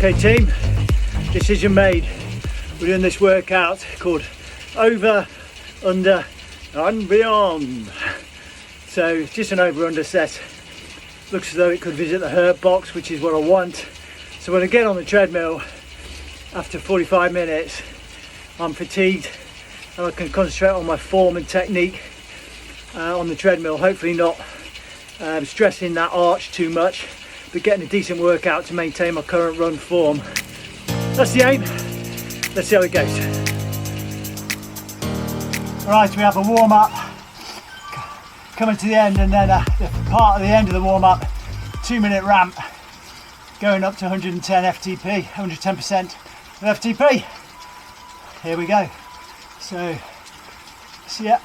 Okay team, decision made. We're doing this workout called over, under and beyond. So it's just an over under set. Looks as though it could visit the hurt box, which is what I want. So when I get on the treadmill after 45 minutes, I'm fatigued and I can concentrate on my form and technique on the treadmill, hopefully not stressing that arch too much, but getting a decent workout to maintain my current run form. That's the aim. Let's see how it goes. Right, we have a warm up coming to the end, and then the part of the end of the warm up, 2-minute ramp going up to 110 FTP, 110% of FTP. Here we go. So yeah,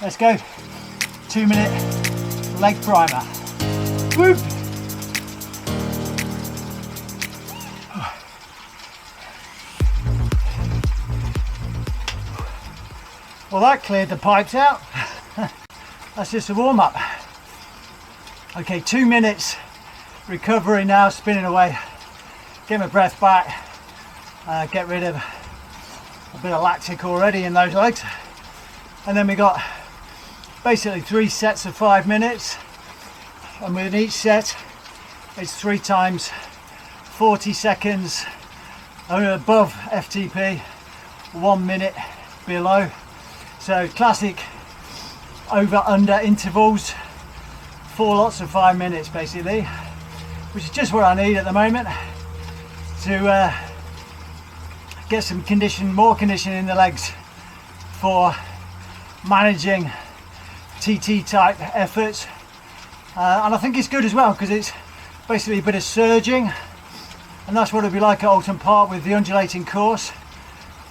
let's go. 2-minute leg primer. Whoop. Well, that cleared the pipes out. That's just a warm up. Okay, 2 minutes recovery now, spinning away. Get my breath back. Get rid of a bit of lactic already in those legs. And then we got basically 3 sets of 5 minutes. And within each set, it's 3 times 40 seconds above FTP, 1 minute below. So classic over under intervals, 4 lots of 5 minutes basically, which is just what I need at the moment to get some more condition in the legs for managing TT type efforts. And I think it's good as well because it's basically a bit of surging, and that's what it'll be like at Alton Park with the undulating course.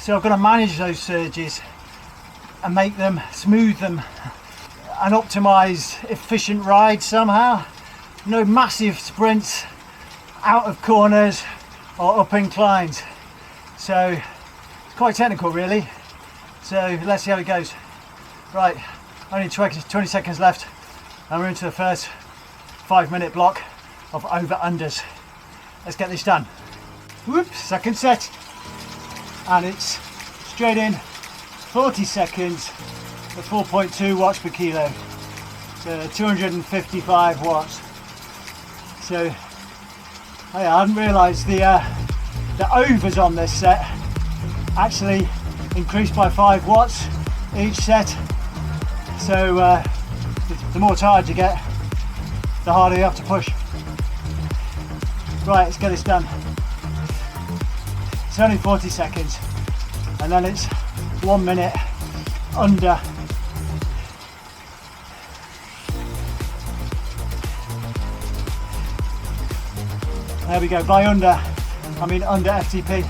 So I've got to manage those surges and make them, smooth them, and optimize efficient rides somehow. No massive sprints out of corners or up inclines. So it's quite technical really. So let's see how it goes. Right, only 20 seconds left and we're into the first 5-minute block of over unders. Let's get this done. Whoops, second set. And it's straight in, 40 seconds at 4.2 watts per kilo, so 255 watts. So I hadn't realised the overs on this set actually increased by 5 watts each set. So the more tired you get, the harder you have to push. Right, let's get this done. It's only 40 seconds, and then it's 1 minute under. There we go. By under, I mean under FTP,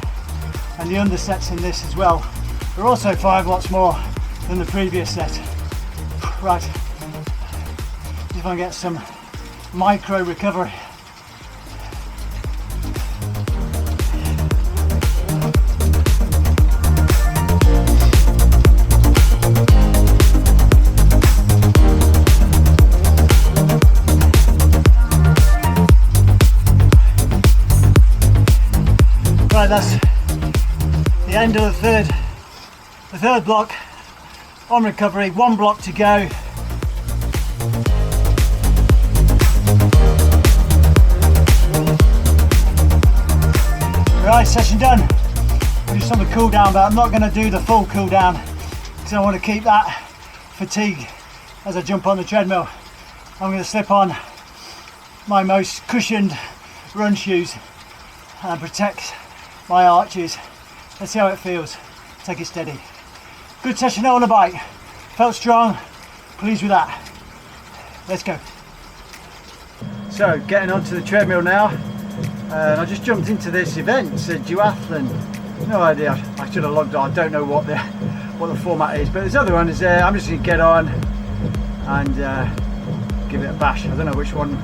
and the under sets in this as well are also 5 watts more than the previous set. Right, just want to get some micro recovery. Right, that's the end of the third block on recovery. 1 block to go. Right, session done. We'll do some cool down, but I'm not going to do the full cool down because I want to keep that fatigue as I jump on the treadmill. I'm going to slip on my most cushioned run shoes and protect my arches. Let's see how it feels. Take it steady. Good session on the bike. Felt strong. Pleased with that. Let's go. So getting onto the treadmill now. I just jumped into this event. It's a duathlon. No idea. I should have logged on. I don't know what the format is, but there's other ones there. I'm just going to get on and give it a bash. I don't know which one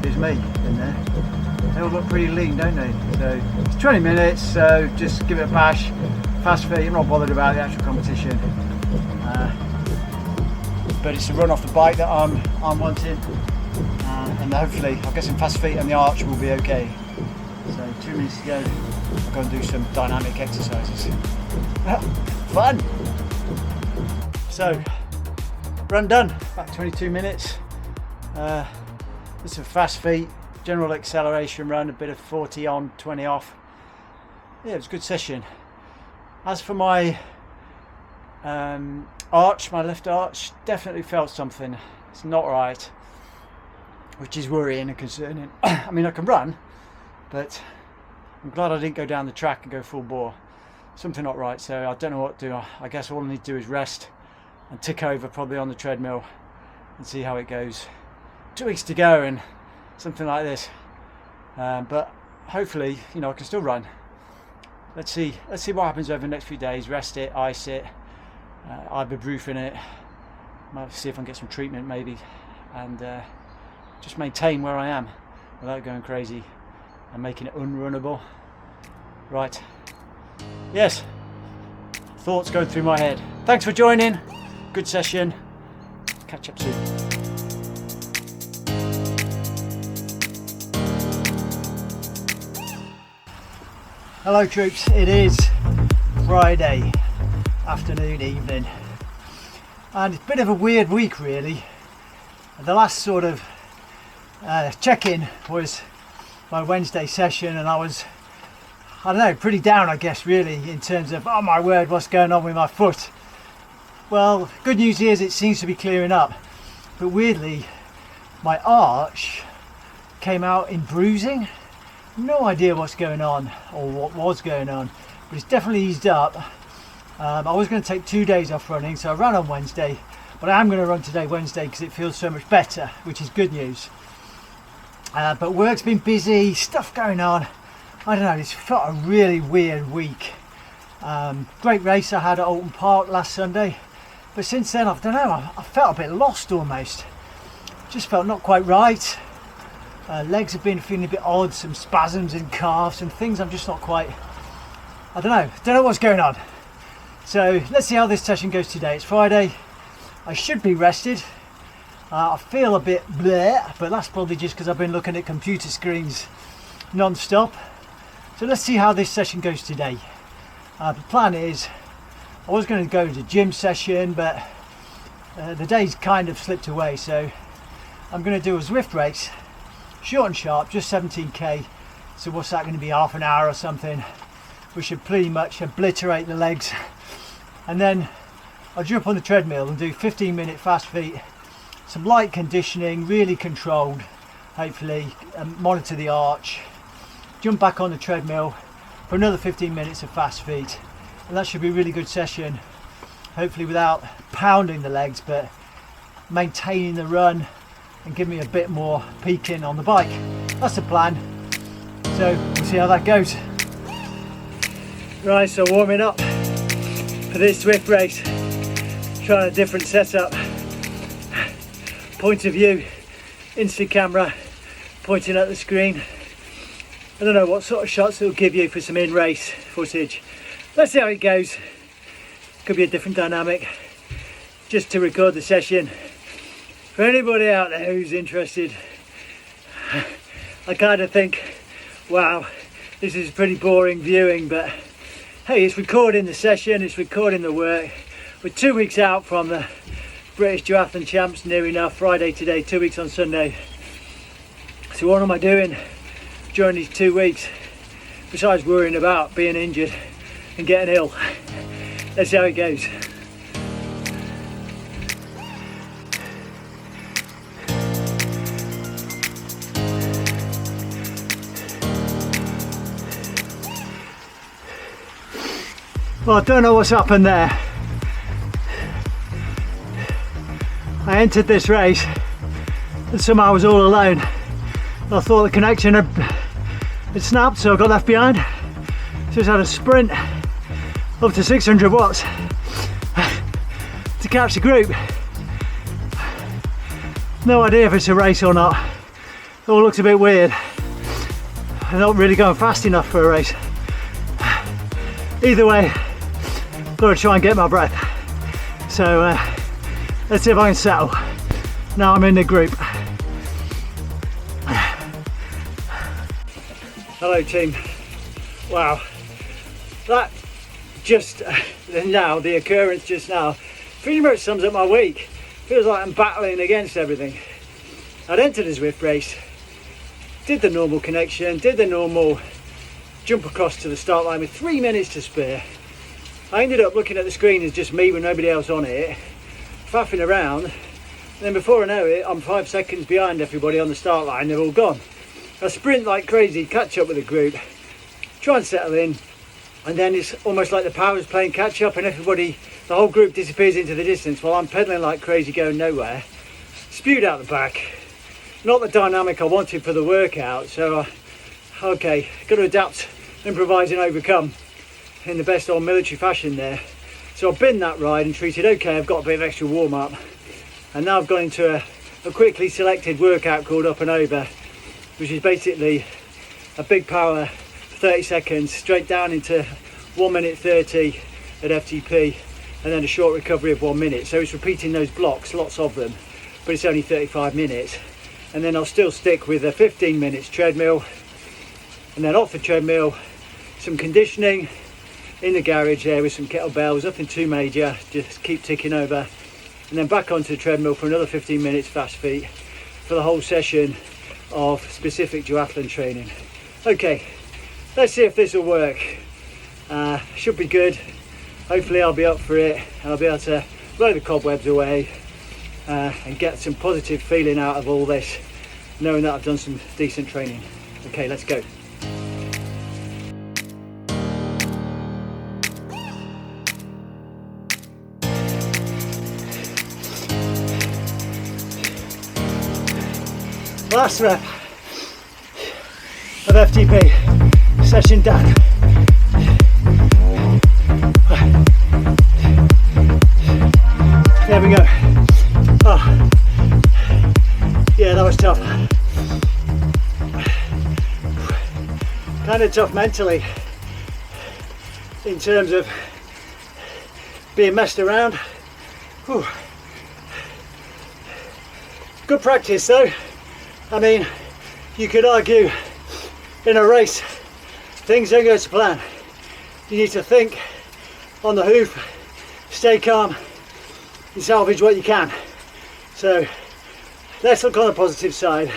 is me in there. They all look pretty lean, don't they? So it's 20 minutes, so just give it a bash. Fast feet, I'm not bothered about the actual competition. But it's a run off the bike that I'm wanting. And hopefully I'll get some fast feet and the arch will be okay. So So 2 minutes to go. I'm going to do some dynamic exercises. Fun! So, run done. About 22 minutes. With some fast feet, general acceleration run, a bit of 40 on, 20 off. Yeah, it was a good session. As for my arch, my left arch, definitely felt something. It's not right, which is worrying and concerning. I mean, I can run, but I'm glad I didn't go down the track and go full bore. Something not right, so I don't know what to do. I guess all I need to do is rest and tick over probably on the treadmill and see how it goes. 2 weeks to go and something like this, but hopefully, you know, I can still run. Let's see what happens over the next few days. Rest it, ice it, ibuprofen it, might see if I can get some treatment maybe, and just maintain where I am without going crazy and making it unrunnable. Right, yes, thoughts going through my head. Thanks for joining, good session, catch up soon. Hello troops, it is Friday afternoon, evening, and it's a bit of a weird week really. The last sort of check-in was my Wednesday session, and I was, I don't know, pretty down I guess really, in terms of, oh my word, what's going on with my foot. Well, good news is it seems to be clearing up, but weirdly my arch came out in bruising. No idea what's going on or what was going on, but it's definitely eased up. I was going to take 2 days off running, so I ran on Wednesday, but I am going to run today Wednesday because it feels so much better, which is good news. But work's been busy, stuff going on. I don't know, it's felt a really weird week. Great race I had at Alton Park last Sunday, but since then I don't know, I felt a bit lost almost. Just felt not quite right. Legs have been feeling a bit odd, some spasms in calves and things. I'm just not quite, I don't know what's going on. So let's see how this session goes today. It's Friday, I should be rested. I feel a bit bleh, but that's probably just because I've been looking at computer screens non-stop. So let's see how this session goes today. The plan is, I was going to go to the gym session, but the day's kind of slipped away, so I'm going to do a Zwift race. Short and sharp, just 17k, so what's that going to be, half an hour or something. We should pretty much obliterate the legs, and then I'll jump on the treadmill and do 15-minute fast feet, some light conditioning, really controlled, hopefully, and monitor the arch, jump back on the treadmill for another 15 minutes of fast feet, and that should be a really good session, hopefully without pounding the legs, but maintaining the run and give me a bit more peaking on the bike. That's the plan, so we'll see how that goes. Right, so warming up for this Zwift race, trying a different setup, point of view, instant camera pointing at the screen. I don't know what sort of shots it'll give you for some in-race footage. Let's see how it goes. Could be a different dynamic, just to record the session. For anybody out there who's interested, I kind of think, wow, this is pretty boring viewing, but hey, it's recording the session, it's recording the work. We're 2 weeks out from the British Duathlon Champs, near enough, Friday today, 2 weeks on Sunday. So what am I doing during these 2 weeks, besides worrying about being injured and getting ill? Let's see how it goes. Well, I don't know what's happened there. I entered this race and somehow I was all alone. I thought the connection had snapped, so I got left behind. Just had a sprint up to 600 watts to catch the group. No idea if it's a race or not. It all looks a bit weird. I'm not really going fast enough for a race. Either way, gotta try and get my breath. So let's see if I can settle. Now I'm in the group. Hello team. Wow, that just now, the occurrence just now, pretty much sums up my week. Feels like I'm battling against everything. I'd entered a Zwift race, did the normal connection, did the normal jump across to the start line with 3 minutes to spare. I ended up looking at the screen as just me with nobody else on it, faffing around, and then before I know it, I'm 5 seconds behind everybody on the start line. They're all gone. I sprint like crazy, catch up with the group, try and settle in, and then it's almost like the power's playing catch up and everybody, the whole group disappears into the distance while I'm pedaling like crazy going nowhere. Spewed out the back. Not the dynamic I wanted for the workout, so okay, got to adapt, improvise and overcome in the best old military fashion there. So I've binned that ride and treated, okay, I've got a bit of extra warm up, and now I've gone into a quickly selected workout called Up and Over, which is basically a big power 30 seconds straight down into 1 minute 30 at FTP, and then a short recovery of 1 minute. So it's repeating those blocks, lots of them, but it's only 35 minutes. And then I'll still stick with a 15 minutes treadmill, and then off the treadmill, some conditioning in the garage there with some kettlebells, nothing too major, just keep ticking over, and then back onto the treadmill for another 15 minutes fast feet for the whole session of specific duathlon training. Okay, let's see if this will work. Should be good. Hopefully I'll be up for it and I'll be able to blow the cobwebs away and get some positive feeling out of all this, knowing that I've done some decent training. Okay, let's go. Last rep of FTP, session done. There we go. Oh, yeah, that was tough. Kind of tough mentally in terms of being messed around. Whew. Good practice though. I mean, you could argue in a race, things don't go to plan. You need to think on the hoof, stay calm, and salvage what you can. So let's look on the positive side.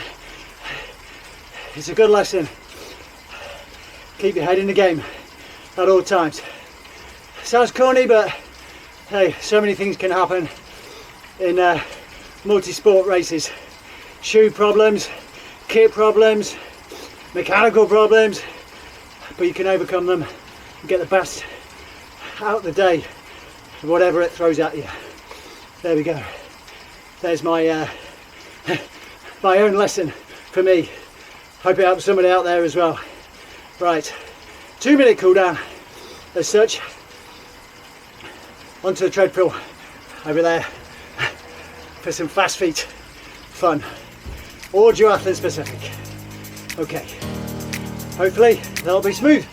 It's a good lesson. Keep your head in the game at all times. Sounds corny, but hey, so many things can happen in multi-sport races. Shoe problems, kit problems, mechanical problems, but you can overcome them and get the best out of the day, whatever it throws at you. There we go. There's my my own lesson for me. Hope it helps somebody out there as well. Right, 2 minute cool down as such. Onto the treadmill over there for some fast feet fun. Or duathlon specific. Okay, hopefully that'll be smooth.